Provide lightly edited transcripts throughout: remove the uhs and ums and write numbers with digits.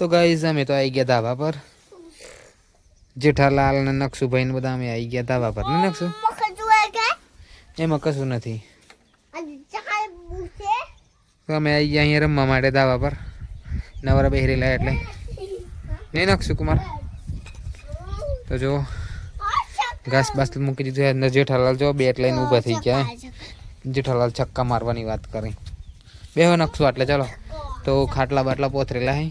तो गाइस અમે તો આવી ગયા ધાબા પર જેઠાલાલ ને નકશુભાઈ ને બધા અમે આવી ગયા ધાબા પર ને નકશુ એમાં કશું નથી તો અમે આવી ગયા અહીંયા રમવા માટે ધાબા પર નવરા બેહી રહેલા એટલે નહીં નકશુ કુમાર તો જો ઘાસ બાસ મૂકી દીધું અંદર જેઠાલાલ જો બેટ લઈને ઊભા થઈ ગયા જેઠાલાલ છક્કા મારવાની વાત કરી બેહો નકશુ એટલે ચાલો તો ખાટલા બાટલા પોતરેલા હે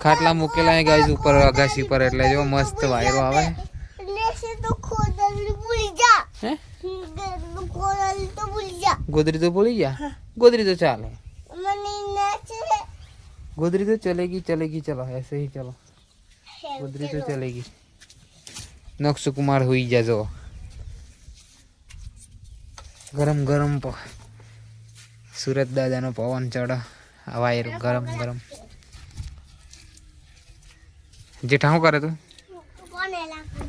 ખાટલા મૂકેલા હે ગાઈસ ઉપર અગાસી પર એટલે જો મસ્ત વાયરો આવે હે गोदरी तो भूल गया गोदरी तो चाले गोदरी तो चलेगी चलेगी चलो ऐसे ही चलो गोदरी तो चलेगी नक्शु कुमार हुई जा जो गरम गरम सूरत दादा नो पवन चढ़ा वायर गरम गरम जेठा हूँ करे तू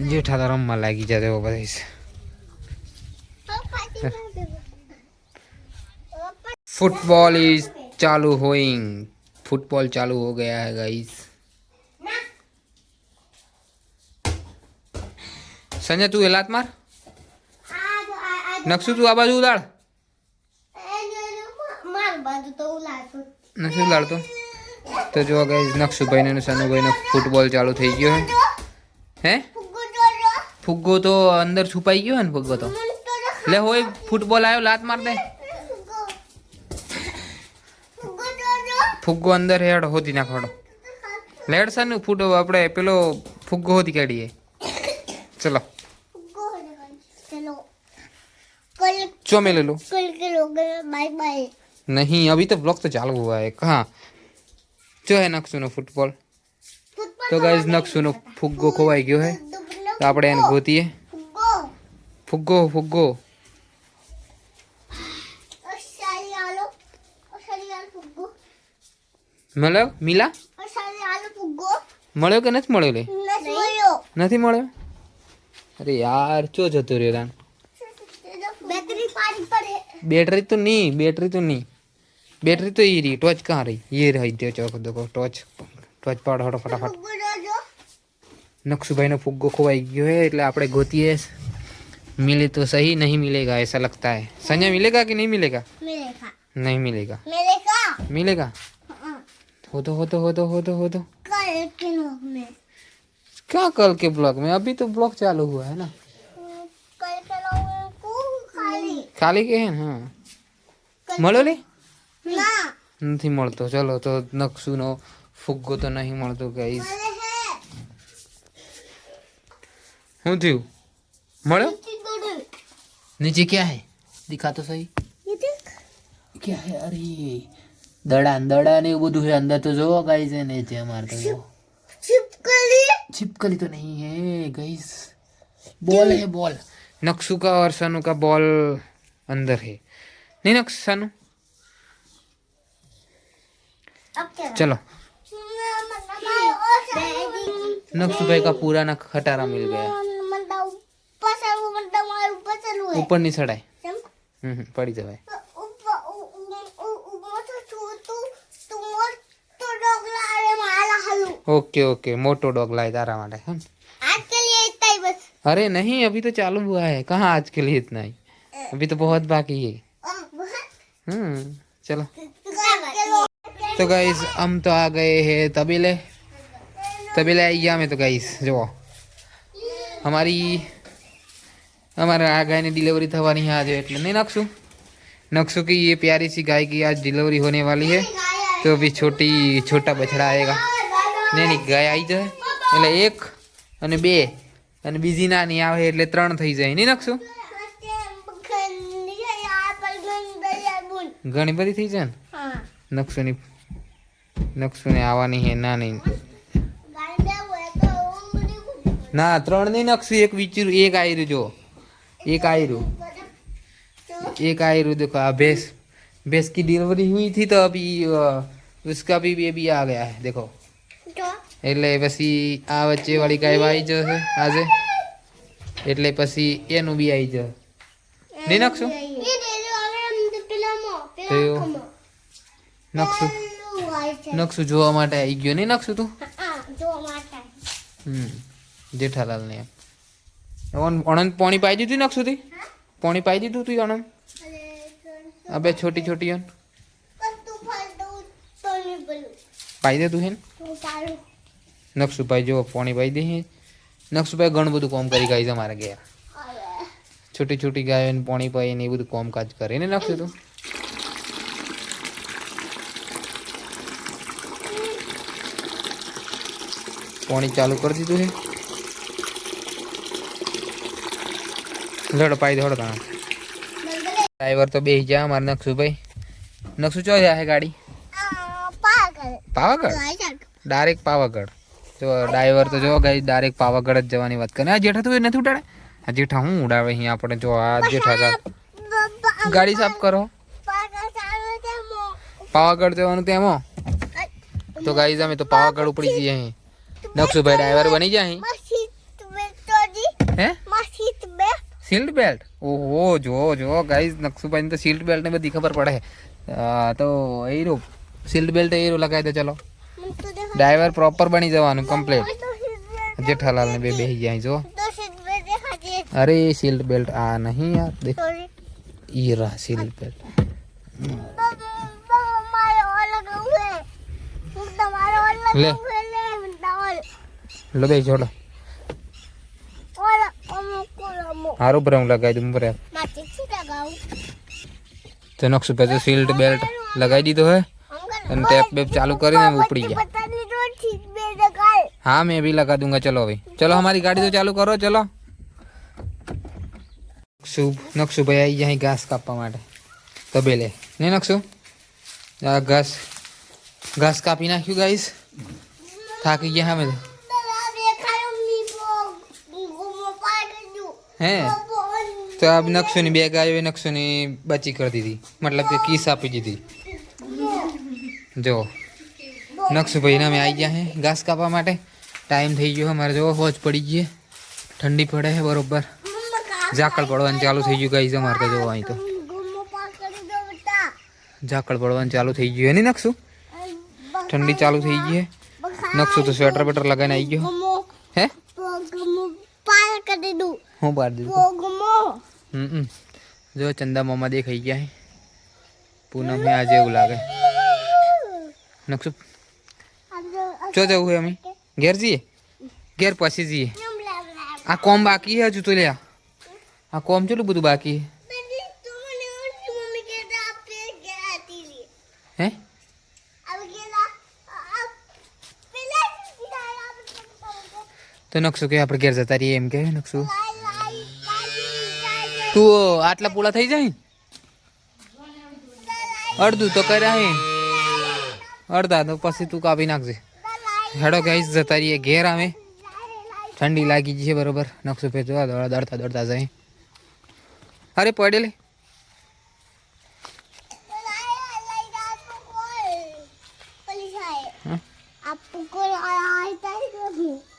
जेठा तो रम लागी जाते वो बताइए फुटबॉल इज चालू होइंग फुटबॉल चालू हो गया है गाइस संजय तू हिलात मार नक्शु तू आ बाजू उदाड़ नक्शु उदाड़ तो जो गाइस नक्शु भाई ने सनु भाई ने फुटबॉल चालू થઈ ગયો है फुग्गो तो अंदर छुपाई गयो है ने फुग्गो तो ले होय फुटबॉल आयो लात मार दे फुग्गो अंदर हेड होती नाखवाड़ो लेड सन फूट अपने पेलो फुग्गो होती काढ़िए चलो चो में ले लो बाय बाय नहीं अभी तो ब्लॉग तो चालू हुआ है कहाँ जो है नक्शु नो फुटबॉल तो गाइस नक्शु नो फुग्गो खोवाई गयो है तो आपणे एने गोतीए फुग्गो फुग्गो મળ્યો મિલા મળ્યો કે નથી મળ્યો લે નથી મળ્યો અરે યાર ચો જતો રહ્યો રાન बैटरी तो नहीं बैटरी तो ये रही टॉर्च कहाँ रही ये रही देखो देखो टॉर्च टॉर्च पाड़ हटो फटाफट नक्शुभाई ने फुग्गो खोवाई गयो है એટલે આપણે ગોતીએ मिले तो सही नहीं मिलेगा ऐसा लगता है संजय मिलेगा कि नहीं मिलेगा नहीं मिलेगा मिलेगा हो तो क्या कल के ब्लॉग में अभी तो ब्लॉग चालू हुआ है ना खाली के है हाँ મળ્યો લે નથી મળતો ચલો તો નકશુનો ફુગ્ગો તો નહીં મળતો ગાઈસ શું થયું મળ્યો नीचे क्या है दिखा तो सही क्या है अरे दड़ा दड़ा ने બધું है अंदर तो जो गाइस है नीचे हमारे तो छिपकली तो नहीं है गाइस बॉल है बॉल नक्शु का और सनु का बॉल अंदर है नहीं नक्श सनु चलो नक्शु भाई का पूरा ना खटारा मिल गया ऊपर नहीं चढ़ाए पड़ी जाए ओके ओके मोटो डॉग लाए तारा माटे आज के लिए इतना ही बस अरे नहीं अभी तो चालू हुआ है कहाँ आज के लिए इतना ही अभी तो बहुत बाकी है चलो तो गाइस हम तो आ गए हैं तबेले तबेले आई गया मैं तो गाइस जो हमारे आ गाय ने डिलीवरी थवानी है आज એટલે नहीं नक्शु की ये प्यारी सी गाय की आज डिलीवरी होने वाली है तो अभी छोटा बछड़ा आएगा नहीं गाय आई जाए એટલે એક અને બે અને બીજી નાની આવે એટલે ત્રણ થઈ જાય નહીં નક્શુ ઘણી બધી થઈ જાય ને નક્શુને આવવાની હે નાની ના ત્રણ નહીં નક્શુ એક વિચરું એક આયરું જો एक आयरू देखो भैंस की डिलीवरी हुई थी तो अभी उसका भी बेबी आ गया है देखो એટલે પછી આ વચ્ચે વાળી ગાય આવી જશે આજે એટલે પછી એનું બી આવી જશે નહીં નક્શુ તો નક્શુ જાય છે નકશું જોવા માટે આવી ગયો નહીં નકશું તું જો માટે જેઠાલાલ ને અણંદ પાણી પાઈ દીધું નકશું થી પાણી પાઈ દીધું તું અણંદ આ બે છોટી છોટી અન તું ફાલતુ તો નહીં બોલું પાઈ દે તું હે હું ચાલુ નકશુભાઈ જો પાણી પાઈ દે નકશુભાઈ ઘણું બધું કામ કરી ગાય છે અમારે ઘેર છોટી છોટી ગાયો ને પાણી પાઈ ને એ બધું કામકાજ કરે ને નકશું તું પાણી ચાલુ કરી દીધું છે લડ પાઈ દો તાણા ડ્રાઈવર તો બેસી જા મારે નકશુભાઈ નકશુ ચો જાય ગાડી પાવાગઢ ડાયરેક્ટ પાવાગઢ જો ડ્રાઈવર તો જો ગઈ ડાયરેક્ટ પાવાગઢ જ જવાની વાત કરે આ જેઠા તું એ નથી ઉડાડે આ જેઠા હું ઉડાવે અહીંયા આપણે જો આ જેઠા ગાડી સાફ કરો પાવાગઢ જવાનું તેમાં તો ગાડી અમે તો પાવાગઢ ઉપડી જઈએ અહીં નકશુભાઈ ડ્રાઈવર બની જાય અહીં હે સીટ બેલ્ટ ઓહો જો જો ગાઈસ નકશુભાઈ તો સીટ બેલ્ટ ને બધી ખબર પડે તો એ રો સીટ બેલ્ટ એ રો લગાવી દે ચલો ડ્રાઈવર પ્રોપર બની જવાનું કમ્પ્લીટ જેઠાલાલ ને બે બેસી જાય જો અરે સીટ બેલ્ટ આ નહીં યાર દેખ ये रहा સીટ બેલ્ટ ले लो બે જોડો હારું પર હું લગાવી દઉં પર તો નકશુભાઈ તો સીટ બેલ્ટ લગાવી દીધો હે અને ટેપ બેપ ચાલુ કરીને ઉપડી ગયા हाँ मैं भी लगा दूंगा चलो भाई चलो हमारी गाड़ी तो चालू करो चलो नक्शु भाई आई यहाँ घास कापवा માટે તબેલે નહીં નકશુ આ ઘાસ કાપી નાખ્યું ગાઈસ થાકી ગયા અમે હે તો આ નકશુની બે ગાયો નકશુની બચી કરી દીધી મતલબ કે કીસ આપી દીધી જો નકશુભાઈને અમે આવી ગયા હે ઘાસ કાપવા માટે ટાઈમ થઈ ગયો અમારે જો હોજ પડી ગઈ ઠંડી પડે છે બરોબર ઝાકળ પડવાનું ચાલુ થઈ ગયું ગાઈસ અમારે તો જો અહીં તો ઝાકળ પડવાનું ચાલુ થઈ ગયું એની નકશુ ઠંડી ચાલુ થઈ ગઈ નકશુ તો સ્વેટર બેટર લગાવીને આવી ગયો હે હું પાડ દીધું જો ચંદા મામા દેખાઈ ગયા હે પૂનમ में आज એવું લાગે નકશુ ચો જવું હે અમે ઘેર જઈએ ઘેર પછી જઈએ આ કોમ બાકી હે હજુ તો લ્યા આ કોમ કેટલું બધું બાકી હે તો નકશુ કે આપણે ઘેર જતા રહીએ એમ કે નકશુ તું આટલા પૂળા થઈ જાય અડધું તો કર્યા હે અડધા તો પછી તું કાપી નાખજે હેડો ગાઈસ જતા રહીએ ઘેર આવે ઠંડી લાગી છે બરોબર નકશુ પે જો દોડતા દોડતા જાય અરે પડે લે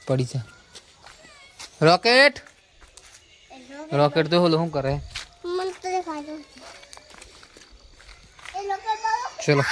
પડી જા રોકેટ રોકેટ તો હોલો શું કરે ચલો